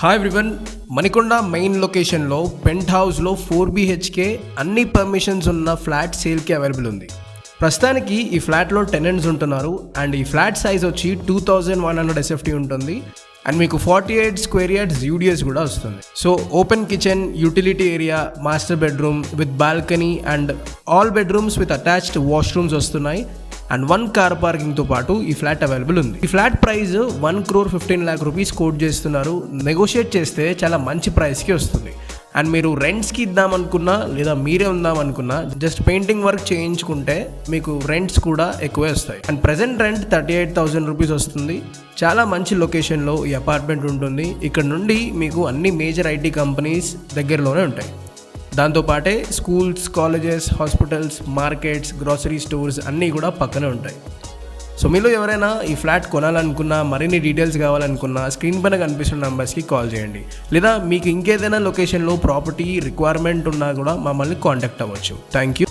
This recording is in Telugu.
హాయ్ ఎవ్రీవన్, మణికొండ మెయిన్ లొకేషన్లో పెంట్ హౌస్లో 4 BHK అన్ని పర్మిషన్స్ ఉన్న ఫ్లాట్ సేల్కి అవైలబుల్ ఉంది. ప్రస్తుతానికి ఈ ఫ్లాట్లో టెనెంట్స్ ఉంటున్నారు అండ్ ఈ ఫ్లాట్ సైజ్ వచ్చి 2100 SFT ఉంటుంది అండ్ మీకు 48 స్క్వేర్ యార్డ్స్ యూడిఎస్ కూడా వస్తుంది. So open kitchen, utility area, master bedroom with balcony and all bedrooms with attached washrooms వస్తున్నాయి అండ్ 1 కార్ పార్కింగ్తో పాటు ఈ ఫ్లాట్ అవైలబుల్ ఉంది. ఈ flat price 1,15 lakh rupees quote చేస్తున్నారు. నెగోషియేట్ చేస్తే చాలా మంచి ప్రైస్కి వస్తుంది అండ్ మీరు రెంట్స్కి ఇద్దామనుకున్నా లేదా మీరే ఉందామనుకున్నా జస్ట్ పెయింటింగ్ వర్క్ చేయించుకుంటే మీకు రెంట్స్ కూడా ఎక్కువే వస్తాయి. అండ్ ప్రెజెంట్ రెంట్ 38,000 rupees వస్తుంది. చాలా మంచి లొకేషన్లో ఈ అపార్ట్మెంట్ ఉంటుంది. ఇక్కడ నుండి మీకు అన్ని మేజర్ IT కంపెనీస్ దగ్గరలోనే ఉంటాయి. దాంతోపాటే schools, colleges, hospitals, markets, grocery stores అన్నీ కూడా పక్కనే ఉంటాయి. సో మీలో ఎవరైనా ఈ ఫ్లాట్ కొనాలనుకున్నా, మరిన్ని డీటెయిల్స్ కావాలనుకున్నా స్క్రీన్ పైన కనిపిస్తున్న నెంబర్స్కి కాల్ చేయండి. లేదా మీకు ఇంకేదైనా లొకేషన్లో ప్రాపర్టీ రిక్వైర్మెంట్ ఉన్నా కూడా మమ్మల్ని కాంటాక్ట్ అవ్వచ్చు. Thank you.